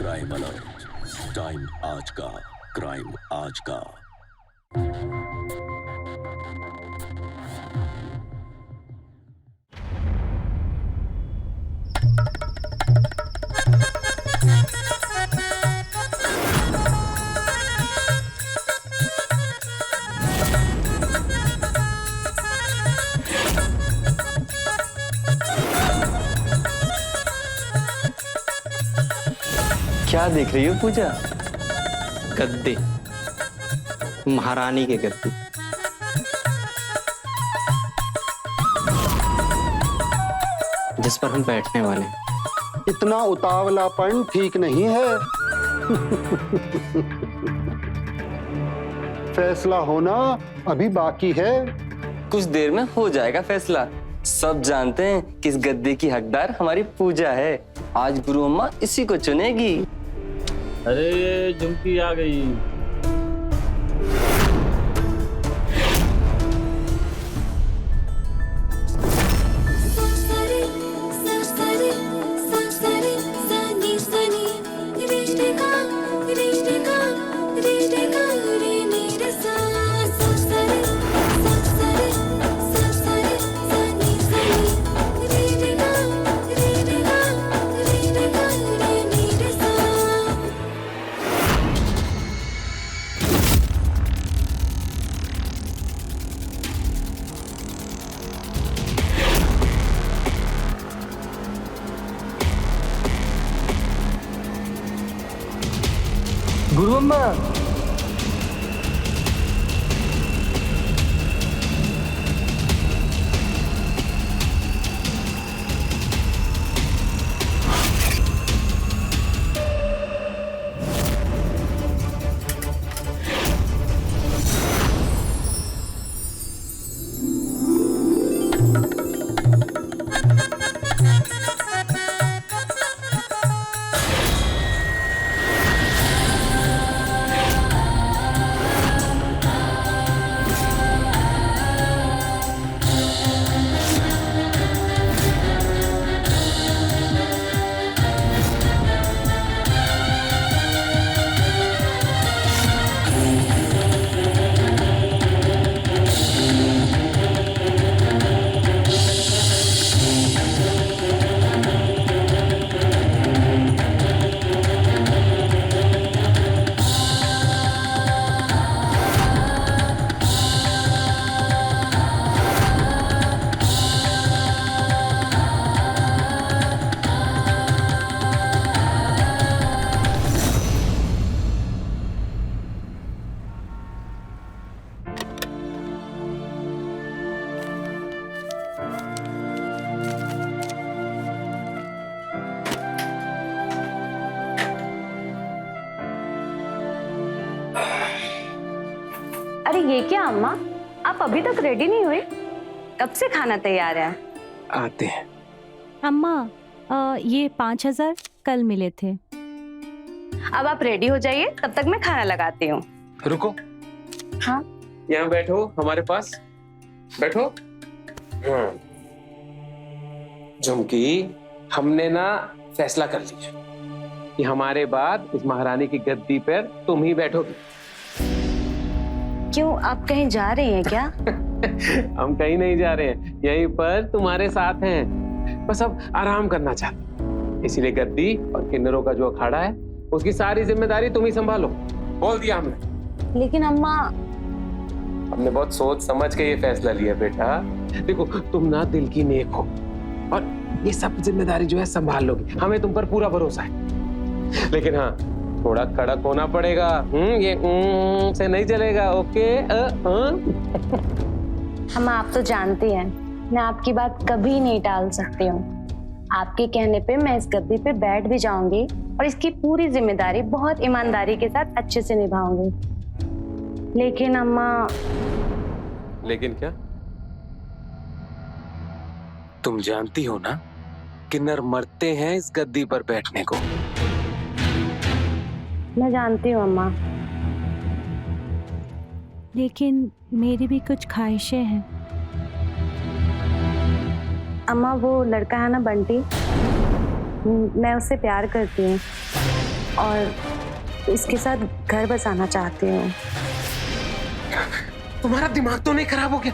Crime alert, time आज का, crime आज का। क्या देख रही हो पूजा? गद्दे, महारानी के गद्दे। जिस पर हम बैठने वाले हैं। इतना उतावलापन ठीक नहीं है। फैसला होना अभी बाकी है। कुछ देर में हो जाएगा फैसला। सब जानते हैं कि इस गद्दे की हकदार हमारी पूजा है। आज गुरु अम्मा इसी को चुनेगी। अरे ये झुमकी आ गई। गुरु अम्मा, अरे ये क्या अम्मा, आप अभी तक रेडी नहीं हुए? कब से खाना तैयार है? आते हैं। अम्मा, ये 5,000 कल मिले थे। अब आप रेडी हो जाइए, तब तक मैं खाना लगाती हूँ। रुको। हाँ? यहाँ बैठो, हमारे पास बैठो। झुमकी, हमने ना फैसला कर लिया कि हमारे बाद इस महारानी की गद्दी पर तुम ही बैठोगी। क्यों, आप कहीं जा रही हैं क्या? हम कहीं नहीं जा रहे हैं, यहीं पर तुम्हारे साथ हैं। बस अब आराम करना चाहते हैं, इसीलिए गद्दी और किन्नरों का जो अखाड़ा है उसकी सारी जिम्मेदारी तुम ही संभालो। बोल दिया हमने। लेकिन अम्मा, हमने बहुत सोच समझ के ये फैसला लिया बेटा। देखो, तुम ना दिल की नेक हो और ये सब जिम्मेदारी जो है संभाल लोगी। हमें तुम पर पूरा भरोसा है। लेकिन हाँ, थोड़ा कड़क होना पड़ेगा। ये से नहीं चलेगा। ओके? अम्मा, आप तो जानती हैं मैं आपकी बात कभी नहीं टाल सकती हूँ। आपके कहने पे मैं इस गद्दी पे बैठ भी जाऊंगी और इसकी पूरी जिम्मेदारी बहुत ईमानदारी के साथ अच्छे से निभाऊंगी। लेकिन अम्मा। लेकिन क्या? तुम जानती हो ना, किन्नर मरते हैं इस गद्दी पर बैठने को। मैं जानती हूँ अम्मा। लेकिन मेरी भी कुछ ख्वाहिशें हैं। अम्मा, वो लड़का है ना बंटी, मैं उससे प्यार करती हूँ। और इसके साथ घर बसाना चाहती हूँ। तुम्हारा दिमाग तो नहीं खराब हो गया?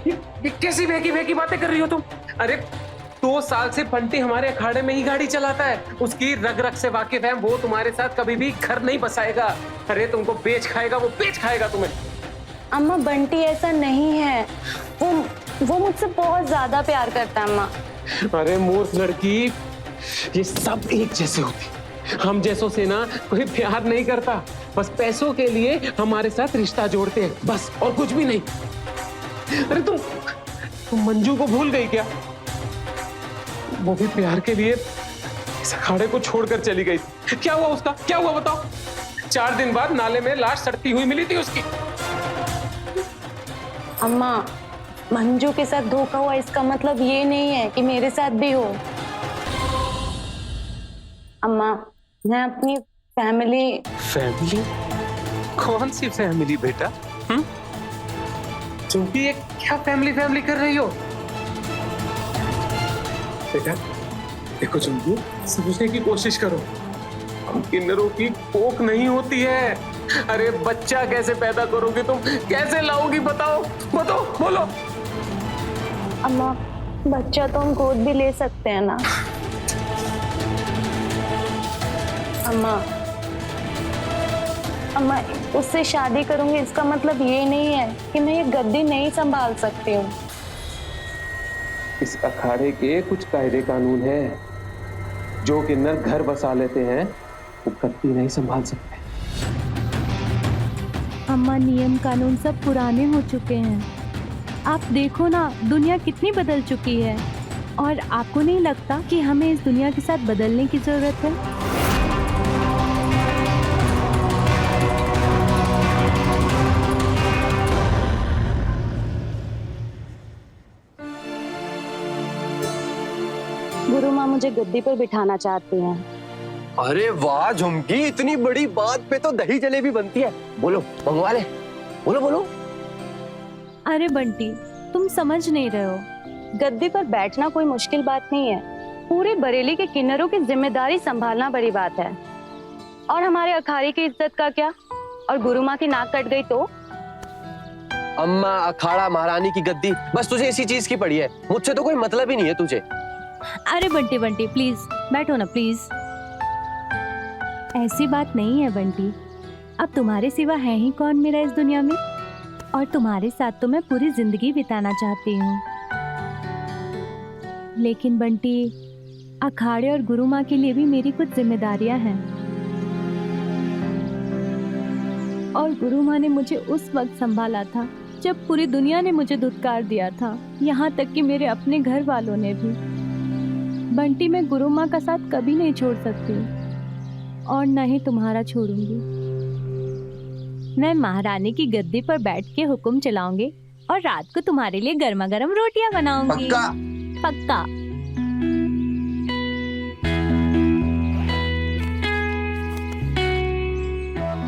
ये कैसी बहकी बातें कर रही हो तुम? अरे 2 साल से बंटी हमारे अखाड़े में ही गाड़ी चलाता है, उसकी रग रग से वाकिफ है। वो तुम्हारे साथ कभी भी घर नहीं बसाएगा। अरे तुमको बेच खाएगा, वो बेच खाएगा तुम्हें। अम्मा बंटी ऐसा नहीं है, वो मुझसे बहुत ज्यादा प्यार करता है अम्मा। अरे मूर्ख लड़की, ये सब एक जैसे होती। हम जैसों से ना कोई प्यार नहीं करता, बस पैसों के लिए हमारे साथ रिश्ता जोड़ते हैं, बस, और कुछ भी नहीं। अरे तुम मंजू को भूल गई क्या? वो भी प्यार के लिए इस अखाड़े को छोड़कर चली गई थी। क्या हुआ उसका? क्या हुआ बताओ? 4 दिन बाद नाले में लाश सड़ती हुई मिली थी उसकी। अम्मा मंजू के साथ धोखा हुआ इसका मतलब ये नहीं है कि मेरे साथ भी हो। अम्मा मैं अपनी फैमिली कौन सी फैमिली बेटा? चूंकि ये क्या फैमिली कर रही हो बेटा? देखो चुंकी, समझने की कोशिश करो। हम किन्नरों की कोख नहीं होती है। अरे बच्चा कैसे पैदा करोगे तुम? कैसे लाओगी? बताओ बोलो। अम्मा बच्चा तो हम गोद भी ले सकते हैं ना। अम्मा उससे शादी करूंगी इसका मतलब ये नहीं है कि मैं ये गद्दी नहीं संभाल सकती हूँ। इस अखाड़े के कुछ कायदे कानून हैं। जो किन्नर घर बसा लेते हैं वो गद्दी नहीं संभाल सकते। अम्मा नियम कानून सब पुराने हो चुके हैं। आप देखो ना दुनिया कितनी बदल चुकी है, और आपको नहीं लगता कि हमें इस दुनिया के साथ बदलने की जरूरत है? गुरु माँ मुझे गद्दी पर बिठाना चाहती हैं। अरे वाह झुमकी, इतनी बड़ी बात पे तो दही जलेबी बनती है। बोलो मंगवा ले, बोलो। अरे बंटी तुम समझ नहीं रहे हो। गद्दी पर बैठना कोई मुश्किल बात नहीं है। पूरे बरेली के किन्नरों की जिम्मेदारी संभालना बड़ी बात है। और हमारे अखाड़े की इज्जत का क्या? और गुरु माँ की नाक कट गई तो? अम्मा अखाड़ा महारानी की गद्दी, बस तुझे इसी चीज की पड़ी है। मुझसे तो कोई मतलब ही नहीं है तुझे। अरे बंटी प्लीज बैठो ना प्लीज। ऐसी बात नहीं है बंटी, अब तुम्हारे सिवा है ही कौन मेरा इस दुनिया में, और तुम्हारे साथ तो मैं पूरी जिंदगी बिताना चाहती हूँ। लेकिन बंटी अखाड़े और गुरु माँ के लिए भी मेरी कुछ जिम्मेदारियां हैं, और गुरु माँ ने मुझे उस वक्त संभाला था जब पूरी दुनिया ने मुझे धुतकार दिया था, यहाँ तक कि मेरे अपने घर वालों ने भी। बंटी मैं गुरु माँ का साथ कभी नहीं छोड़ सकती, और न ही तुम्हारा छोड़ूंगी। मैं महारानी की गद्दी पर बैठ के हुक्म चलाऊंगी, और रात को तुम्हारे लिए गर्मा गर्म रोटियां बनाऊंगी। पक्का।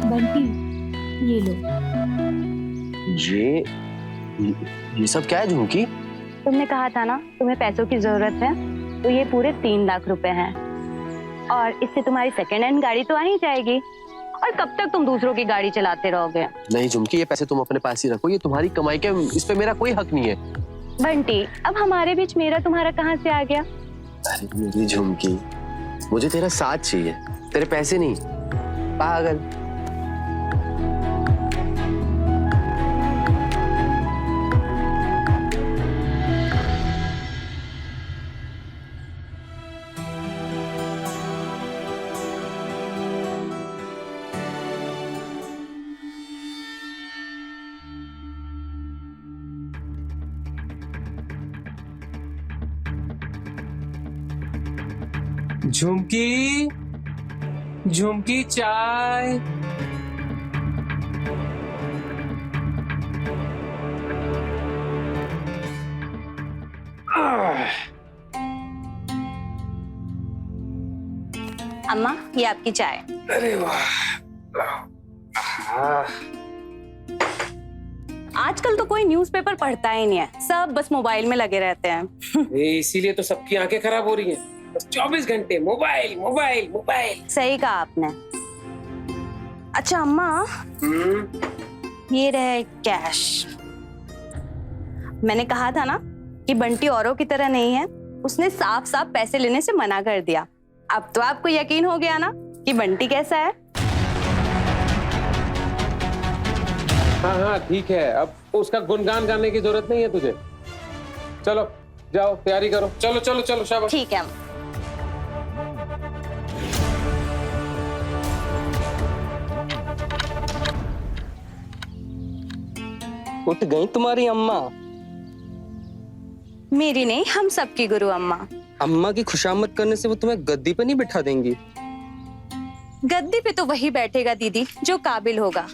बंटी ये लो। ये सब क्या है झुमकी? तुमने कहा था ना तुम्हें पैसों की जरूरत है, तो ये पूरे 3 लाख रुपए हैं। और इससे तुम्हारी सेकेंड हैंड गाड़ी तो आ ही जाएगी। और कब तक तुम दूसरों की गाड़ी चलाते रहोगे? नहीं झुमकी, ये पैसे तुम अपने पास ही रखो, ये तुम्हारी कमाई के, इस पे मेरा कोई हक नहीं है। बंटी अब हमारे बीच मेरा तुम्हारा कहाँ से आ गया? अरे मेरी झुमकी, मुझे तेरा साथ चाहिए, तेरे पैसे नहीं। पागल। झुमकी चाय। अम्मा ये आपकी चाय। अरे वाह। आजकल तो कोई न्यूज़पेपर पढ़ता ही नहीं है, सब बस मोबाइल में लगे रहते हैं। इसीलिए तो सबकी आंखें खराब हो रही हैं। बस 24 घंटे मोबाइल मोबाइल मोबाइल। सही कहा आपने। अच्छा अम्मा, ये रहे कैश। मैंने कहा था ना कि बंटी औरों की तरह नहीं है, उसने साफ साफ पैसे लेने से मना कर दिया। अब तो आपको यकीन हो गया ना कि बंटी कैसा है। हाँ हाँ ठीक है, अब उसका गुणगान गाने की जरूरत नहीं है तुझे। चलो जाओ तैयारी करो, चलो चलो चलो शाबाश। ठीक है। उठ गई तुम्हारी अम्मा। मेरी नहीं, हम सबकी गुरु अम्मा। अम्मा की खुशामद करने से वो तुम्हें गद्दी पे नहीं बिठा देंगी। गद्दी पे तो वही बैठेगा दीदी जो काबिल होगा।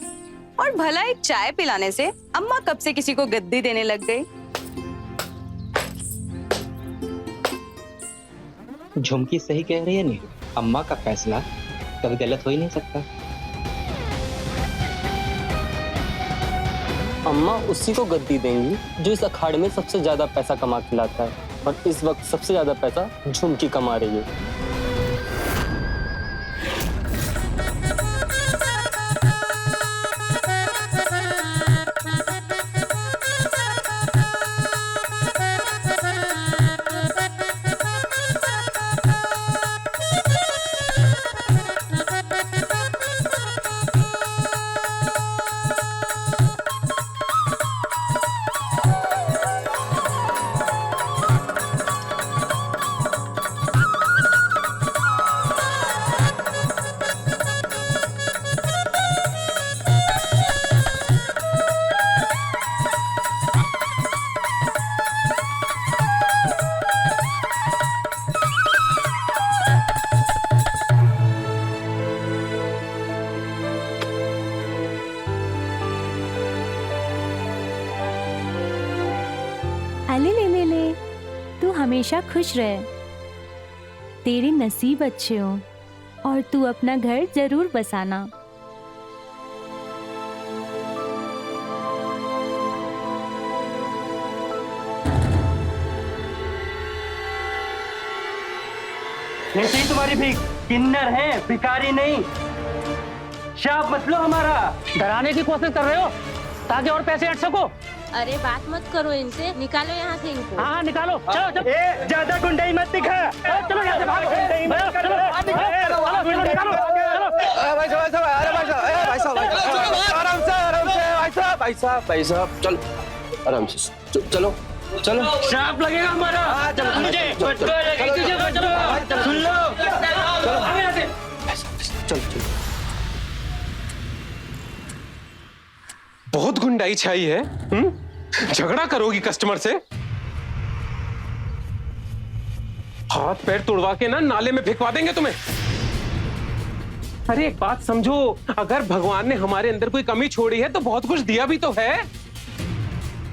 और भला एक चाय पिलाने से अम्मा कब से किसी को गद्दी देने लग गई। झुमकी सही कह रही है नहीं, अम्मा का फैसला कभी गलत हो ही नहीं सकता। अम्मा उसी को गद्दी देंगी जो इस अखाड़े में सबसे ज्यादा पैसा कमा के लाता है, और इस वक्त सबसे ज्यादा पैसा झुमकी कमा रही है। अले ले ले ले, तू हमेशा खुश रहे, तेरे नसीब अच्छे हो और तू अपना घर जरूर बसाना। ऐसे ही तुम्हारी भीख, किन्नर है, भिखारी नहीं। शाप मत लो हमारा। डराने की कोशिश कर रहे हो ताकि और पैसे हट सको। अरे बात मत करो इनसे, निकालो यहाँ से इनको। हाँ निकालो, चलो चलो। ए ज्यादा गुंडाई मत दिखा। चलो यहाँ से भागो। भाई साहब चलो आराम से, चलो चलो। शाप लगेगा हमारा। मुझे सुन लो। चलो चलो। बहुत गुंडाई छाई है। झगड़ा करोगी कस्टमर से? हाथ पैर तुड़वा के ना नाले में फेंकवा देंगे तुम्हें। अरे एक बात समझो, अगर भगवान ने हमारे अंदर कोई कमी छोड़ी है तो बहुत कुछ दिया भी तो है।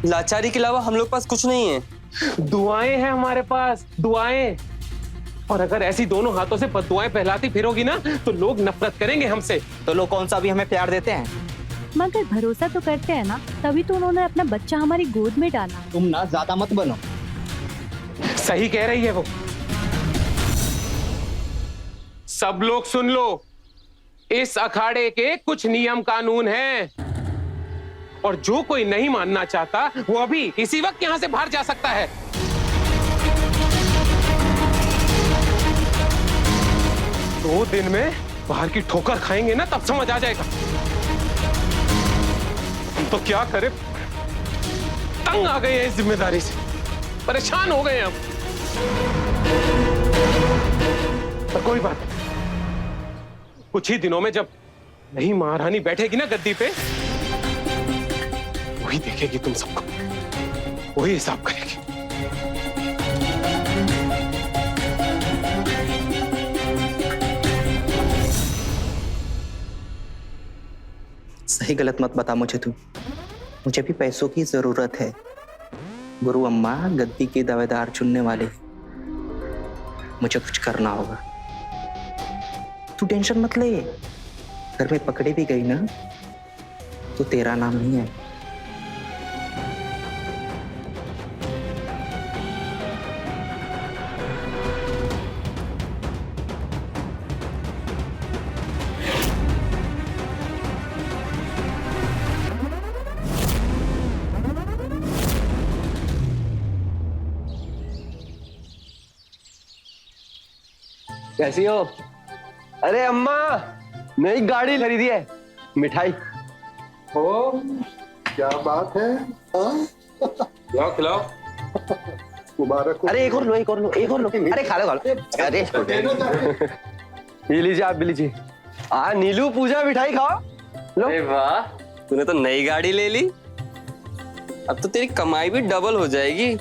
लाचारी के अलावा हम लोग पास कुछ नहीं है। दुआएं हैं हमारे पास, दुआएं। और अगर ऐसी दोनों हाथों से बददुआएं फैलाती फिरोगी ना तो लोग नफरत करेंगे हमसे। तो लोग कौन सा भी हमें प्यार देते हैं। मगर भरोसा तो करते हैं ना, तभी तो उन्होंने अपना बच्चा हमारी गोद में डाला। तुम ना ज्यादा मत बनो। सही कह रही है वो। सब लोग सुन लो, इस अखाड़े के कुछ नियम कानून हैं और जो कोई नहीं मानना चाहता वो अभी इसी वक्त यहां से बाहर जा सकता है। दो दिन में बाहर की ठोकर खाएंगे ना तब समझ आ जाएगा। तो क्या करें, तंग आ गए हैं इस जिम्मेदारी से, परेशान हो गए हैं हम। पर कोई बात नहीं, कुछ ही दिनों में जब नई महारानी बैठेगी ना गद्दी पे, वही देखेगी तुम सबको, वही हिसाब करेगी। सही गलत मत बता मुझे तू, मुझे भी पैसों की जरूरत है। गुरु अम्मा गद्दी के दावेदार चुनने वाले, मुझे कुछ करना होगा। तू टेंशन मत ले, घर में पकड़े भी गई ना तो तेरा नाम नहीं है। कैसी हो? अरे अम्मा, नई गाड़ी खरीदी है, मिठाई। ओ क्या बात है, हाँ? खिलाओ खिलाओ। मुबारक हो। अरे एक और लो, एक और लो, एक और लो। अरे खा लो खा लो। अरे ये लीजिए, आप भी लीजिए। नीलू, पूजा मिठाई खाओ। लो। अरे वाह, तूने तो नई गाड़ी ले ली। अब तो तेरी कमाई भी डबल हो जाएगी।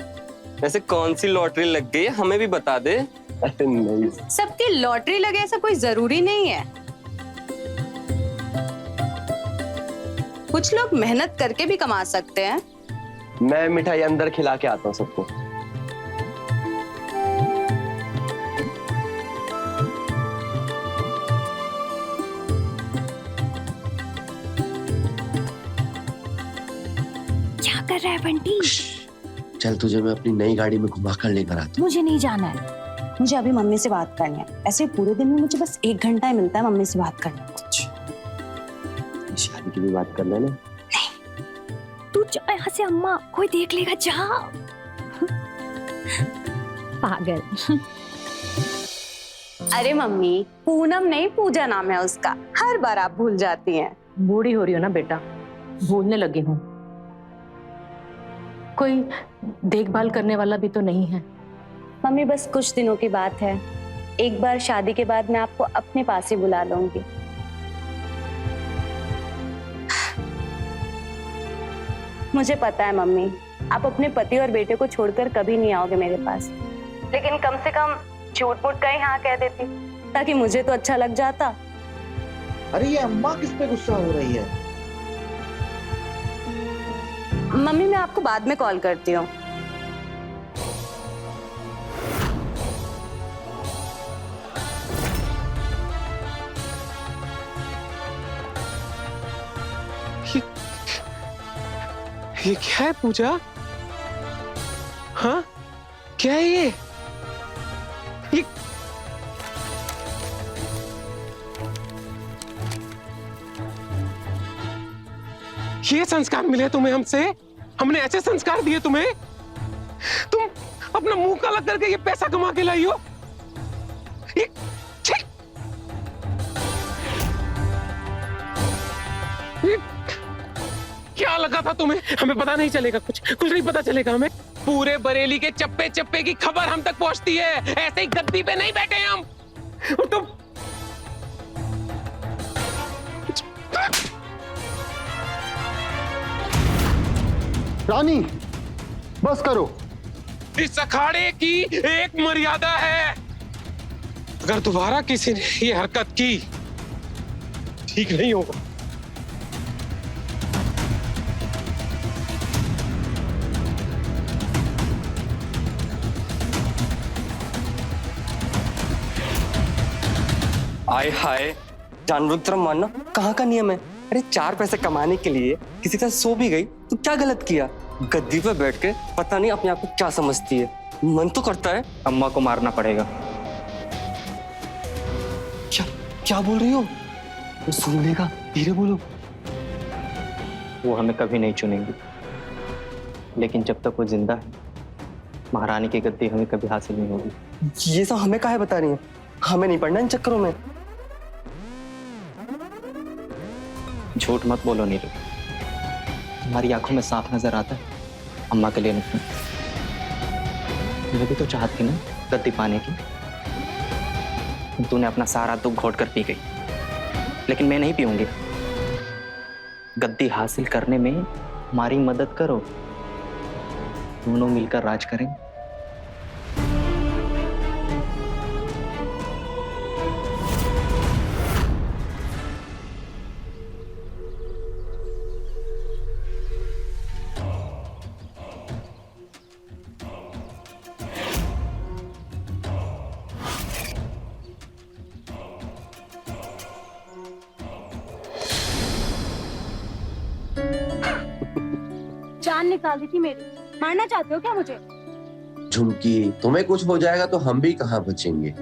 वैसे कौन सी लॉटरी लग गई है, हमें भी बता दे। अरे नहीं, सबकी लॉटरी लगे ऐसा कोई जरूरी नहीं है। कुछ लोग मेहनत करके भी कमा सकते हैं। मैं मिठाई अंदर खिला के आता हूँ सबको। क्या कर रहा है बंटी? चल तुझे मैं अपनी नई गाड़ी में घुमा कर लेकर आता मुझे नहीं जाना है। मुझे अभी मम्मी से बात करनी है। ऐसे पूरे दिन में मुझे बस 1 घंटा ही मिलता है मम्मी से बात करने को। हूँ। शादी की भी बात कर लेना। तू जा यहाँ से, अम्मा कोई देख लेगा, जा। पागल। अरे मम्मी, पूनम नहीं पूजा नाम है उसका। हर बार आप भूल जाती हैं। बूढ़ी हो रही हो ना बेटा, भूलने लगी हूँ। कोई देखभाल करने वाला भी तो नहीं है। मम्मी बस कुछ दिनों की बात है। एक बार शादी के बाद मैं आपको अपने पास ही बुला लूंगी। मुझे पता है मम्मी, आप अपने पति और बेटे को छोड़कर कभी नहीं आओगे मेरे पास, लेकिन कम से कम झूठ मूठ कहीं हाँ कह देती, ताकि मुझे तो अच्छा लग जाता। अरे ये अम्मा किस पे गुस्सा हो रही है? मम्मी मैं आपको बाद में कॉल करती हूँ। ये क्या है पूजा? हाँ, क्या है ये? ये संस्कार मिले तुम्हें हमसे? हमने ऐसे संस्कार दिए तुम्हें? तुम अपना मुंह काला करके ये पैसा कमा के लाई हो? ये क्या लगा था तुम्हें? हमें पता नहीं चलेगा, कुछ नहीं पता चलेगा हमें। पूरे बरेली के चप्पे चप्पे की खबर हम तक पहुंचती है। ऐसे ही गद्दी पे नहीं बैठे हम। और तुम रानी बस करो। इस अखाड़े की एक मर्यादा है। अगर दोबारा किसी ने ये हरकत की, ठीक नहीं होगा। आय हाय, जानवर की तरह मानना कहाँ का नियम है? अरे 4 पैसे कमाने के लिए किसी का सो भी गई तो क्या गलत किया? गद्दी पे बैठ के पता नहीं अपने आप को क्या समझती है। मन तो करता है अम्मा को मारना पड़ेगा। क्या क्या बोल रही हो? वो सुन लेगा, धीरे बोलो। वो हमें कभी नहीं चुनेंगी, लेकिन जब तक वो जिंदा है महारानी की गद्दी हमें कभी हासिल नहीं होगी। ये सब हमें काहे बता रही है? हमें नहीं पड़ना इन चक्करों में। झूठ मत बोलो नीरू, तुम्हारी आंखों में साफ नजर आता है अम्मा के लिए नहीं। मैं भी तो चाहती ना गद्दी पाने की। तूने अपना सारा दुख घोट कर पी गई, लेकिन मैं नहीं पीऊंगी। गद्दी हासिल करने में हमारी मदद करो, दोनों मिलकर राज करेंगे। जान निकाल दी थी मेरी। मारना चाहते हो क्या मुझे? झुमकी, तुम्हें कुछ हो जाएगा तो हम भी कहाँ बचेंगे।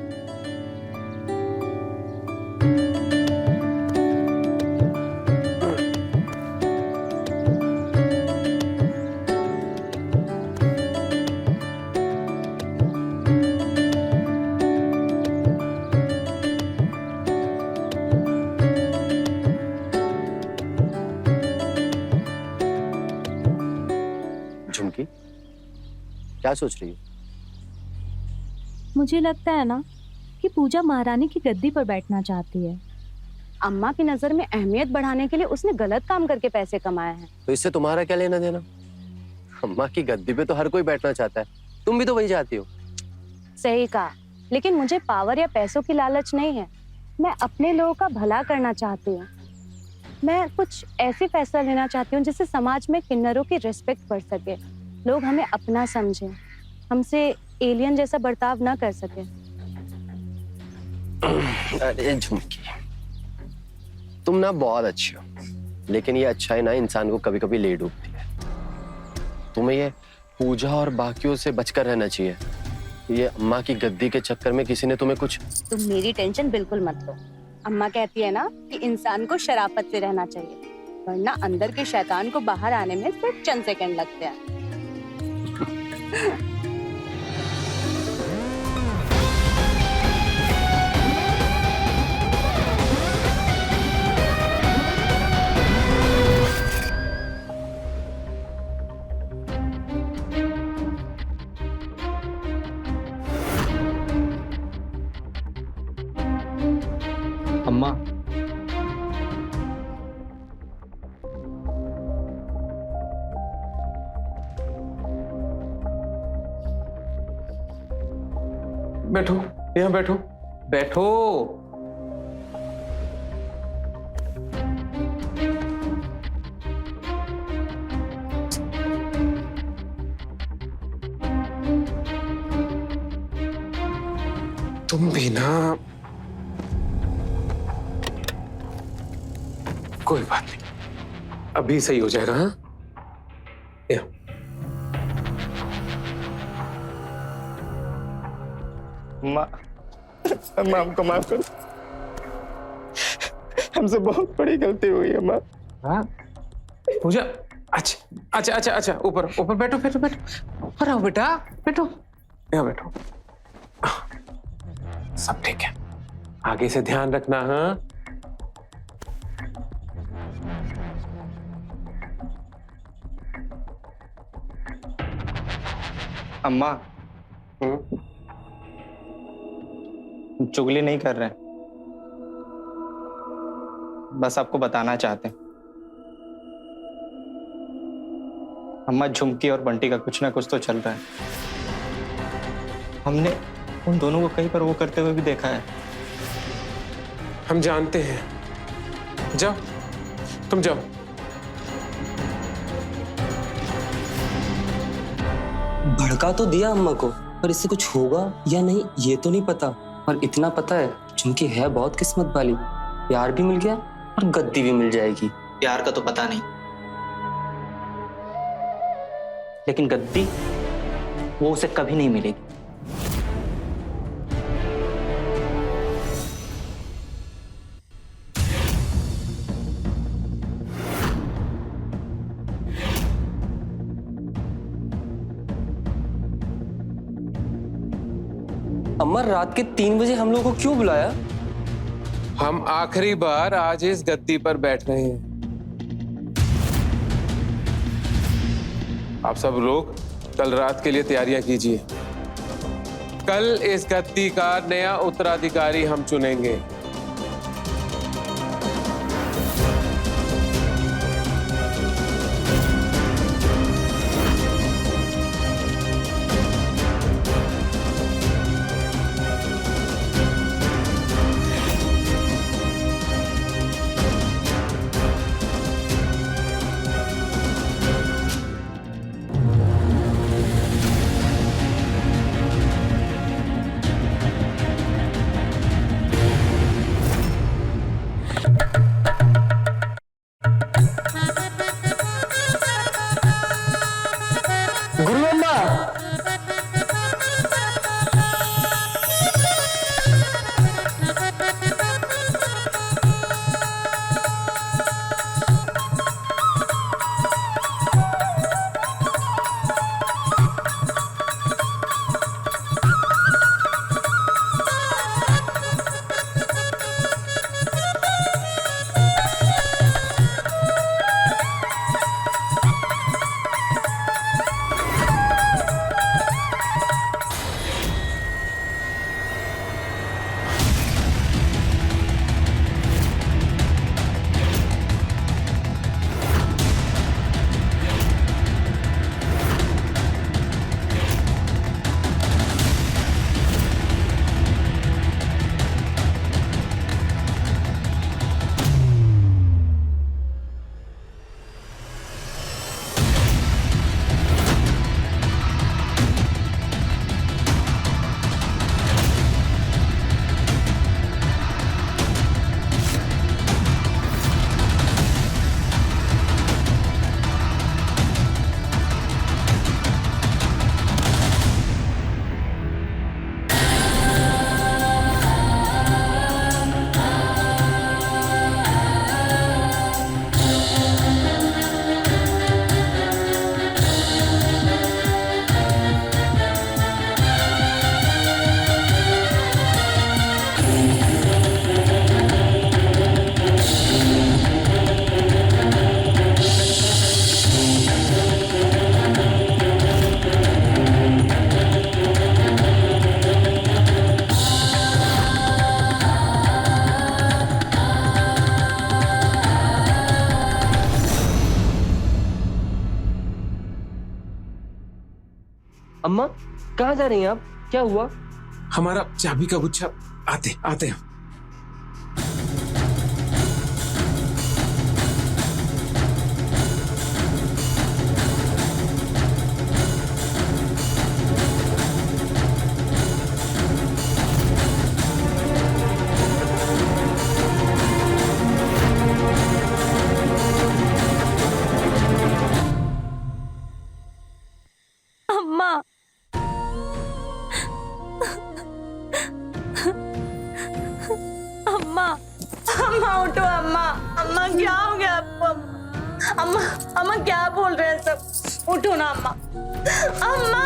क्या सोच रही हो? मुझे लगता है ना कि पूजा महारानी की गद्दी पर बैठना चाहती है। अम्मा की नजर में अहमियत बढ़ाने के लिए उसने गलत काम करके पैसे कमाए हैं। तो इससे तुम्हारा क्या लेना देना? अम्मा की गद्दी पे तो हर कोई बैठना चाहता है, तुम भी तो वही चाहती हो। सही कहा, लेकिन मुझे पावर या पैसों की लालच नहीं है। मैं अपने लोगों का भला करना चाहती हूँ। मैं कुछ ऐसी फैसला लेना चाहती हूँ जिससे समाज में किन्नरों की रिस्पेक्ट बढ़ सके, लोग हमें अपना समझें, हमसे एलियन जैसा बर्ताव ना कर सके। अरे झुमकी, तुम ना बहुत अच्छी हो, लेकिन ये अच्छाई ना इंसान को कभी कभी ले डूबती है। तुम्हें ये पूजा और बाकियों से बचकर रहना चाहिए। ये अम्मा की गद्दी के चक्कर में किसी ने तुम्हें कुछ... तुम मेरी टेंशन बिल्कुल मत लो। अम्मा कहती है ना कि इंसान को शराफत से रहना चाहिए, वरना अंदर के शैतान को बाहर आने में सिर्फ चंद सेकंड लगते हैं। अम्मा, बैठो, यहाँ बैठो। बैठो। तुम भी ना, कोई बात नहीं, अभी सही हो जाएगा। हाँ, माँ, माँ हमको माफ करो, हमसे बहुत बड़ी गलती हुई है माँ। हाँ पूजा, अच्छा अच्छा अच्छा अच्छा, ऊपर ऊपर बैठो बैठो बैठो, ऊपर आओ बेटा, बैठो यहाँ बैठो। सब ठीक है, आगे से ध्यान रखना। हाँ अम्मा, चुगली नहीं कर रहे हैं, बस आपको बताना चाहते हैं। अम्मा, झुमकी और बंटी का कुछ ना कुछ तो चल रहा है। हमने उन दोनों को कहीं पर वो करते हुए भी देखा है। हम जानते हैं, जाओ तुम जाओ। भड़का तो दिया अम्मा को, पर इससे कुछ होगा या नहीं ये तो नहीं पता। और इतना पता है झुमकी है बहुत किस्मत वाली, प्यार भी मिल गया और गद्दी भी मिल जाएगी। प्यार का तो पता नहीं, लेकिन गद्दी वो उसे कभी नहीं मिलेगी। अम्मा, रात के 3 बजे हम लोगों को क्यों बुलाया? हम आखिरी बार आज इस गद्दी पर बैठ रहे हैं। आप सब लोग कल रात के लिए तैयारियां कीजिए। कल इस गद्दी का नया उत्तराधिकारी हम चुनेंगे। अम्मा कहाँ जा रही हैं आप? क्या हुआ? हमारा चाबी का गुच्छा आते आते हैं। अम्मा, अम्मा, अम्मा उठो अम्मा। अम्मा क्या हो गया आपको? अम्मा, अम्मा क्या बोल रहे हैं सब? उठो ना अम्मा। अम्मा,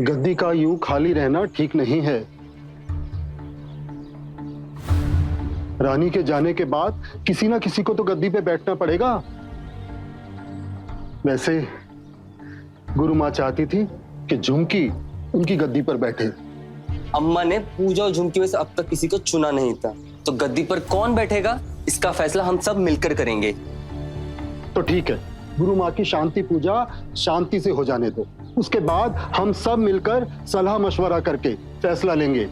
गद्दी का यूं खाली रहना ठीक नहीं है। रानी के जाने के बाद किसी ना किसी को तो गद्दी पे बैठना पड़ेगा। वैसे गुरु माँ चाहती थी कि झुमकी उनकी गद्दी पर बैठे। अम्मा ने पूजा और झुमकी में से अब तक किसी को चुना नहीं था, तो गद्दी पर कौन बैठेगा इसका फैसला हम सब मिलकर करेंगे। तो ठीक है, गुरु माँ की शांति पूजा शांति से हो जाने दो, उसके बाद हम सब मिलकर सलाह मशवरा करके फैसला लेंगे।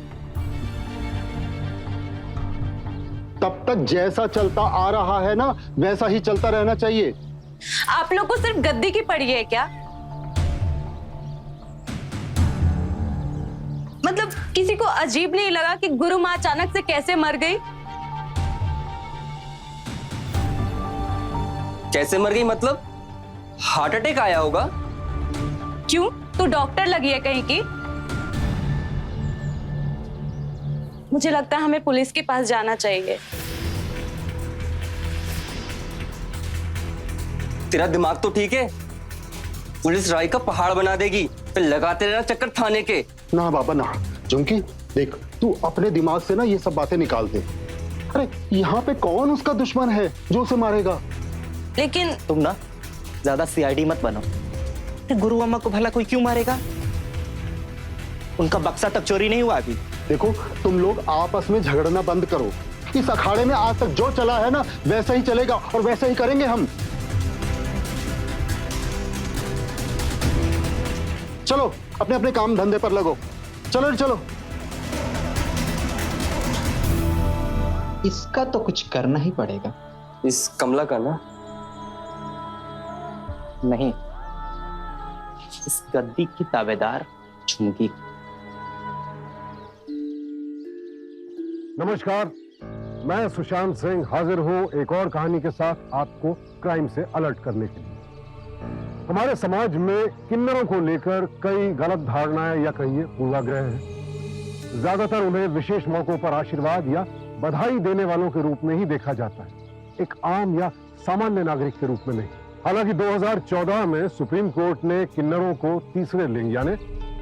तब तक जैसा चलता आ रहा है ना, वैसा ही चलता रहना चाहिए। आप लोग को सिर्फ गद्दी की पड़ी है क्या? मतलब किसी को अजीब नहीं लगा कि गुरु माँ अचानक से कैसे मर गई? कैसे मर गई मतलब? हार्ट अटैक आया होगा। क्यों? तू डॉक्टर लगी है कहीं की? मुझे लगता है हमें पुलिस के पास जाना चाहिए। तेरा दिमाग तो ठीक है? पुलिस राय का पहाड़ बना देगी, फिर लगाते रहना चक्कर थाने के। ना बाबा ना, झुमकी देख, तू अपने दिमाग से ना ये सब बातें निकाल दे। अरे यहाँ पे कौन उसका दुश्मन है जो उसे मारेगा? लेकिन तुम ना ज्यादा सीआईडी मत बनो। गुरु अम्मा को भला कोई क्यों मारेगा? उनका बक्सा तक चोरी नहीं हुआ अभी। देखो, तुम लोग आपस में झगड़ना बंद करो। इस अखाड़े में आज तक जो चला है ना, वैसा ही चलेगा और वैसा ही करेंगे हम। चलो अपने अपने काम धंधे पर लगो। चलो चलो। इसका तो कुछ करना ही पड़ेगा। इस कमला का ना? नहीं, इस गद्दी की दावेदार झुमकी। नमस्कार, मैं सुशांत सिंह हाजिर हूं एक और कहानी के साथ आपको क्राइम से अलर्ट करने के लिए। हमारे समाज में किन्नरों को लेकर कई गलत धारणाएं या कहिए पूर्वाग्रह हैं। ज्यादातर उन्हें विशेष मौकों पर आशीर्वाद या बधाई देने वालों के रूप में ही देखा जाता है, एक आम या सामान्य नागरिक के रूप में नहीं। हालांकि 2014 में सुप्रीम कोर्ट ने किन्नरों को तीसरे लिंग यानी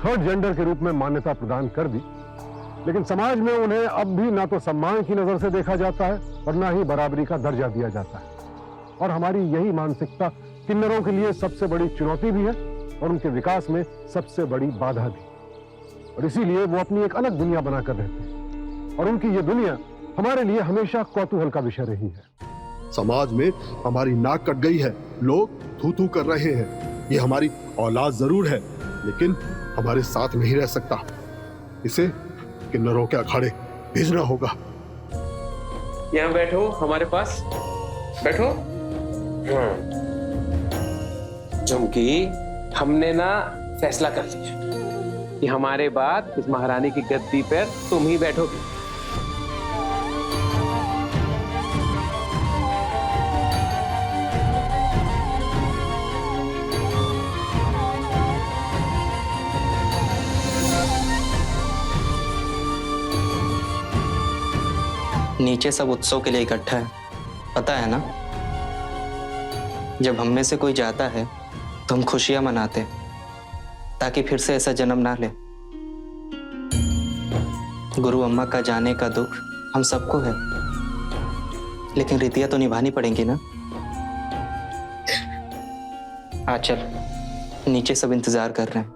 थर्ड जेंडर के रूप में मान्यता प्रदान कर दी, लेकिन समाज में उन्हें अब भी ना तो सम्मान की नजर से देखा जाता है और ना ही बराबरी का दर्जा दिया जाता है। और हमारी यही मानसिकता किन्नरों के लिए सबसे बड़ी चुनौती भी है और उनके विकास में सबसे बड़ी बाधा भी। और इसीलिए वो अपनी एक अलग दुनिया बनाकर रहते हैं और उनकी ये दुनिया हमारे लिए हमेशा कौतूहल का विषय रही है। समाज में हमारी नाक कट गई है, लोग थू थू कर रहे हैं। ये हमारी औलाद जरूर है, लेकिन हमारे साथ नहीं रह सकता। इसे किन्नरों के अखाड़े भेजना होगा। यहाँ बैठो, हमारे पास बैठो। झुमकी, हमने ना फैसला कर लिया कि हमारे बाद इस महारानी की गद्दी पर तुम ही बैठोगी। नीचे सब उत्सव के लिए इकट्ठा है, पता है ना? जब हम में से कोई जाता है तो हम खुशियां मनाते ताकि फिर से ऐसा जन्म ना ले। गुरु अम्मा का जाने का दुख हम सबको है, लेकिन रीतियां तो निभानी पड़ेंगी ना। आ चल, नीचे सब इंतजार कर रहे हैं।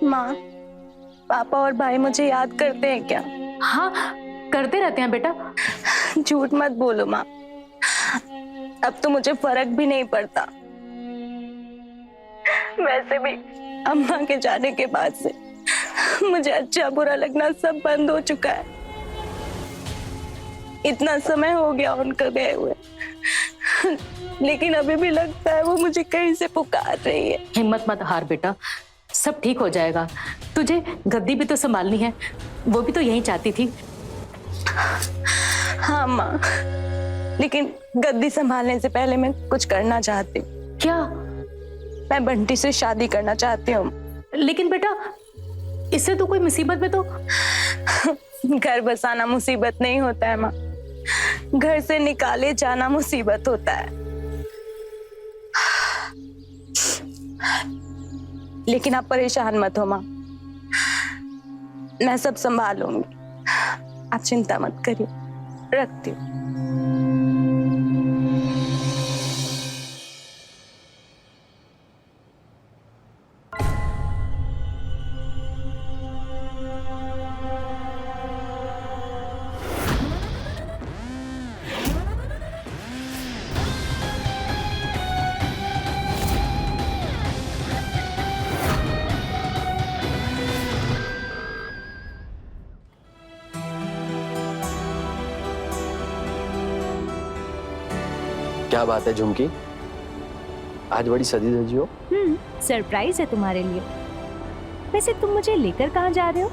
माँ, पापा और भाई मुझे याद करते हैं क्या? हाँ, करते रहते हैं बेटा। झूठ मत बोलो माँ, अब तो मुझे फर्क भी नहीं पड़ता। वैसे भी अम्मा के जाने के बाद से मुझे अच्छा बुरा लगना सब बंद हो चुका है। इतना समय हो गया उनका गए हुए, लेकिन अभी भी लगता है वो मुझे कहीं से पुकार रही है। हिम्मत मत हार बेटा, सब ठीक हो जाएगा। तुझे गद्दी भी तो संभालनी है, वो भी तो यही चाहती थी। हाँ माँ, लेकिन गद्दी संभालने से पहले मैं कुछ करना चाहती हूँ। क्या? मैं बंटी से शादी करना चाहती हूँ। लेकिन बेटा, इससे तो कोई मुसीबत में तो घर बसाना मुसीबत नहीं होता है माँ, घर से निकाले जाना मुसीबत होता है। लेकिन आप परेशान मत हो माँ, मैं सब संभाल लूंगी, आप चिंता मत करिए। रखती हूँ। क्या बात है झुमकी, आज बड़ी सजी धजी हो। सरप्राइज है तुम्हारे लिए। वैसे तुम मुझे लेकर कहाँ जा रहे हो?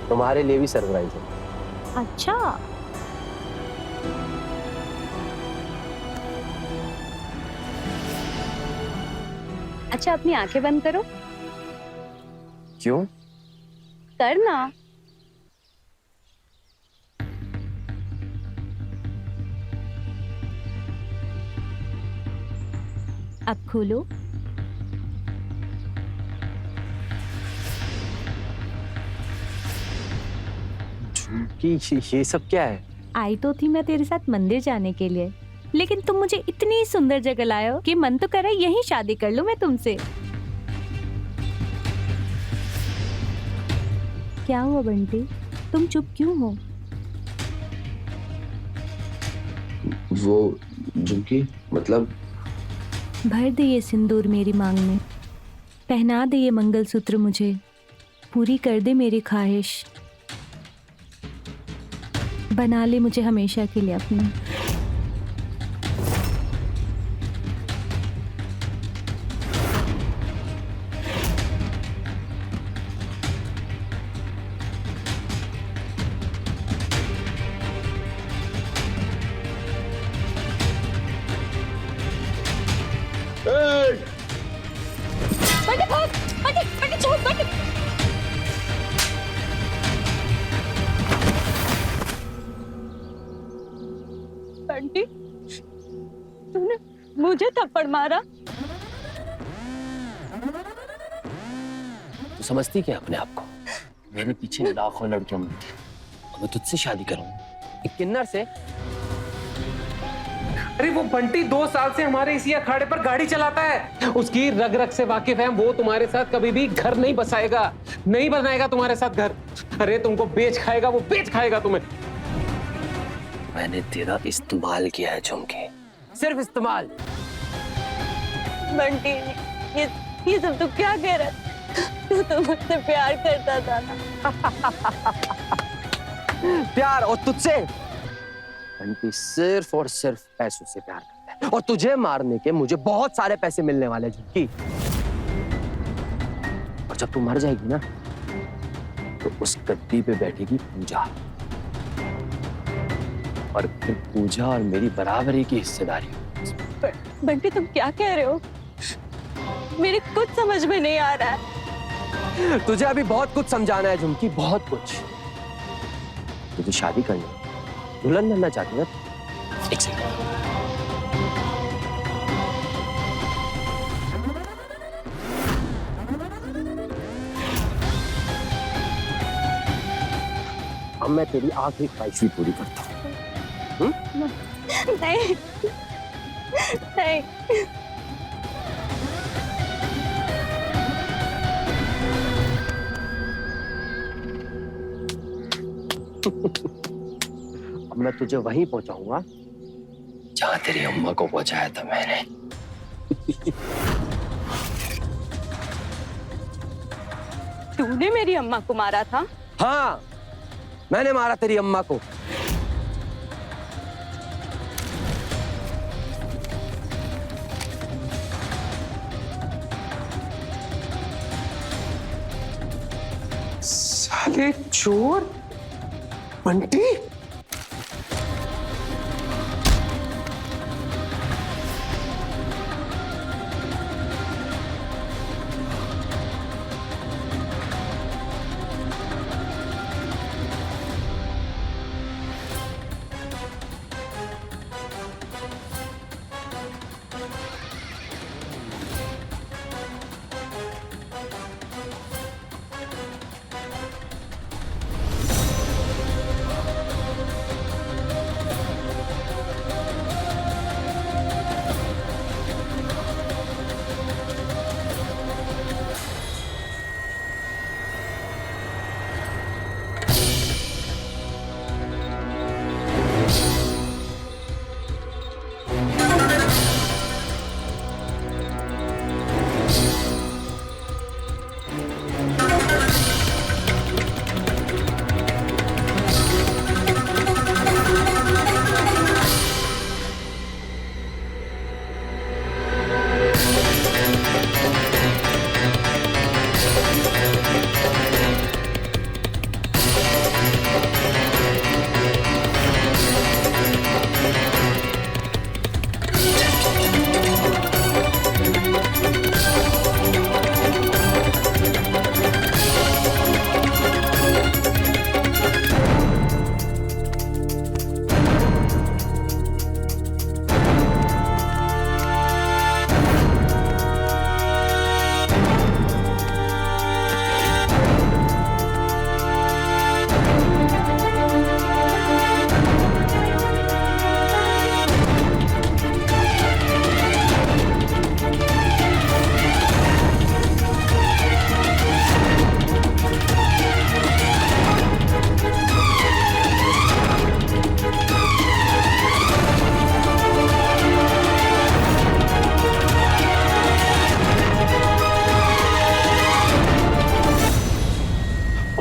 तुम्हारे लिए भी सरप्राइज है। अच्छा, अच्छा अपनी आंखें बंद करो। क्यों? करना। अब खोलो। झुमकी, ये सब क्या है? आई तो थी मैं तेरे साथ मंदिर जाने के लिए, लेकिन तुम मुझे इतनी सुंदर जगह लाए हो कि मन तो कर रहा है यहीं शादी कर लूं मैं तुमसे। क्या हुआ बंटी, तुम चुप क्यों हो? वो झुमकी, मतलब भर दे ये सिंदूर मेरी मांग में, पहना दे ये मंगलसूत्र मुझे, पूरी कर दे मेरी ख्वाहिश, बना ले मुझे हमेशा के लिए अपनी। बंटी, तूने मुझे थप्पड़ मारा? तू समझती क्या अपने आप को? मेरे पीछे लाखों लड़कियां मिलती हैं, मैं तुझसे शादी करूंगा एक किन्नर से। अरे वो बंटी 2 साल से हमारे इसी अखाड़े पर गाड़ी चलाता है, उसकी रग रग से वाकिफ है। वो तुम्हारे साथ कभी भी घर नहीं बसाएगा, नहीं बनाएगा तुम्हारे साथ घर। अरे तुमको बेच खाएगा, वो बेच खाएगा तुम्हें। मैंने तेरा इस्तेमाल किया है झुमके, सिर्फ इस्तेमाल। बंटी ये सब तो क्या कह रहा है? तू तो मुझसे प्यार करता था ना। प्यार और तुझसे? बंटी सिर्फ और सिर्फ पैसों से प्यार करता है और तुझे मारने के मुझे बहुत सारे पैसे मिलने वाले झुमकी। और जब तू मर जाएगी ना तो उस गद्दी पे बैठेगी पूजा और फिर पूजा और मेरी बराबरी की हिस्सेदारी। बंटी तुम क्या कह रहे हो? मेरे कुछ समझ में नहीं आ रहा है। तुझे अभी बहुत कुछ समझाना है झुमकी, बहुत कुछ। तुझे शादी करनी है, दुल्हन बनना चाहती है ना? एक सेकंड। अब मैं तेरी आखिरी ख्वाहिश भी पूरी करता हूँ। नहीं नहीं। अब मैं तुझे वहीं पहुंचाऊंगा जहां तेरी अम्मा को पहुंचाया था मैंने। तूने मेरी अम्मा को मारा था? हाँ, मैंने मारा तेरी अम्मा को। साले चोर बंटी।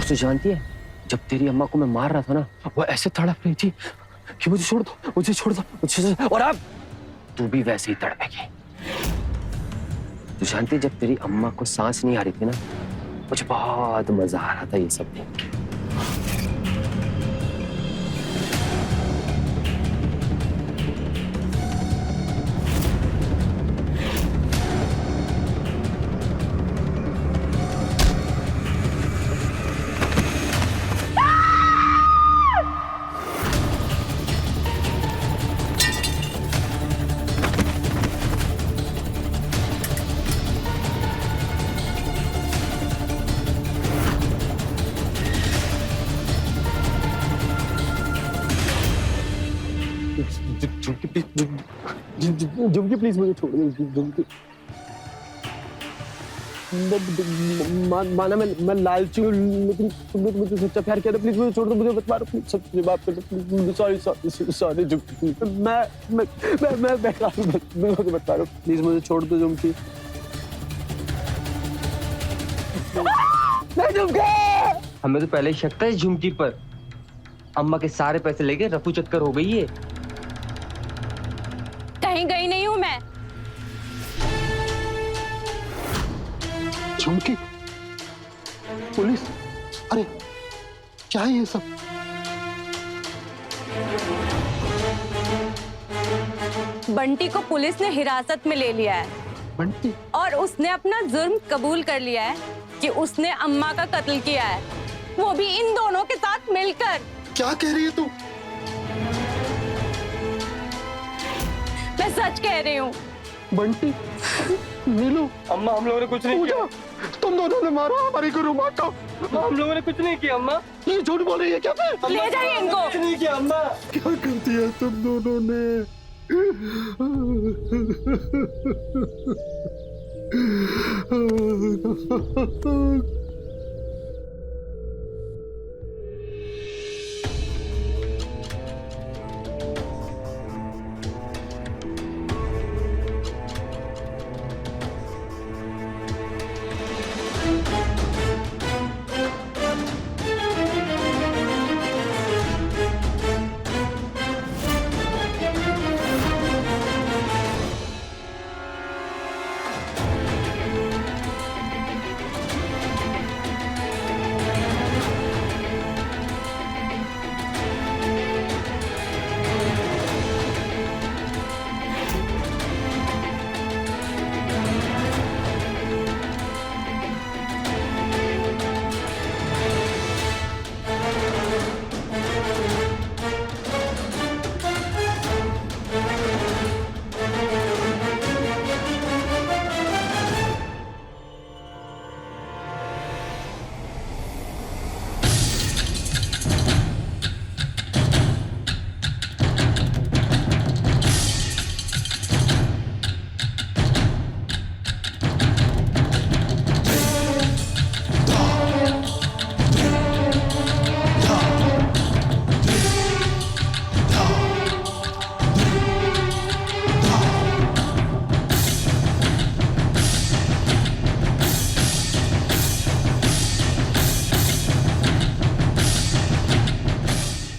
तू जानती है जब तेरी अम्मा को मैं मार रहा था ना वो ऐसे तड़प रही थी कि मुझे छोड़ दो, मुझे छोड़ दो, मुझे। और अब तू भी वैसे ही तड़पेगी। तू जानती है जब तेरी अम्मा को सांस नहीं आ रही थी ना मुझे बहुत मजा आ रहा था ये सब देख के। झुमकी प्लीज मुझे छोड़ दो। झुमकी माना मैं लालची हूँ, लेकिन तुमने मुझे सच्चा प्यार किया था, प्लीज मुझे छोड़ दो, मुझे मत मारो, प्लीज मुझे माफ कर दो, प्लीज सॉरी झुमकी, मैं बेकार हूँ, मुझे मत मारो, प्लीज मुझे छोड़ दो झुमकी। हमें तो पहले ही शक था इस झुमकी पर। अम्मा के सारे पैसे लेके रफू चक्कर हो गई है। कहीं गई नहीं हूँ मैं। झुमकी, पुलिस, अरे क्या है ये सब? बंटी को पुलिस ने हिरासत में ले लिया है। बंटी? और उसने अपना जुर्म कबूल कर लिया है कि उसने अम्मा का कत्ल किया है, वो भी इन दोनों के साथ मिलकर। क्या कह रही है तू? मैं सच कह रही हूँ। बंटी, नीलू, अम्मा हम लोगों ने कुछ नहीं किया। तुम दोनों ने मारा हमारी गुरु माँ को। हम लोगों ने कुछ नहीं किया अम्मा। ये झूठ बोल रही है क्या? ले जाइए इनको। कुछ नहीं किया अम्मा। क्या कर दिया तुम दोनों ने?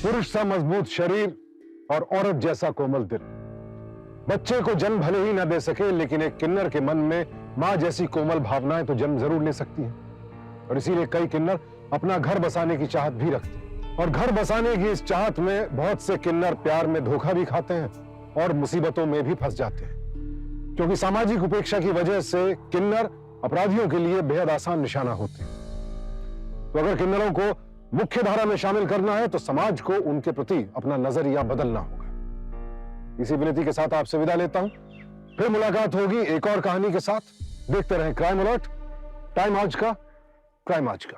पुरुष सा मजबूत शरीर और औरत जैसा कोमल दिल। बच्चे को जन्म भले ही ना दे सके, लेकिन एक किन्नर के मन में मां जैसी कोमल भावनाएं तो जन्म जरूर ले सकती हैं। और इसीलिए कई किन्नर अपना घर बसाने की चाहत भी रखते हैं। और घर बसाने की इस चाहत में बहुत से किन्नर प्यार में धोखा भी खाते हैं और मुसीबतों में भी फंस जाते हैं, क्योंकि सामाजिक उपेक्षा की वजह से किन्नर अपराधियों के लिए बेहद आसान निशाना होते हैं। तो अगर किन्नरों को मुख्य धारा में शामिल करना है तो समाज को उनके प्रति अपना नजरिया बदलना होगा। इसी विनती के साथ आपसे विदा लेता हूं। फिर मुलाकात होगी एक और कहानी के साथ। देखते रहें क्राइम अलर्ट, टाइम आज का, क्राइम आज का।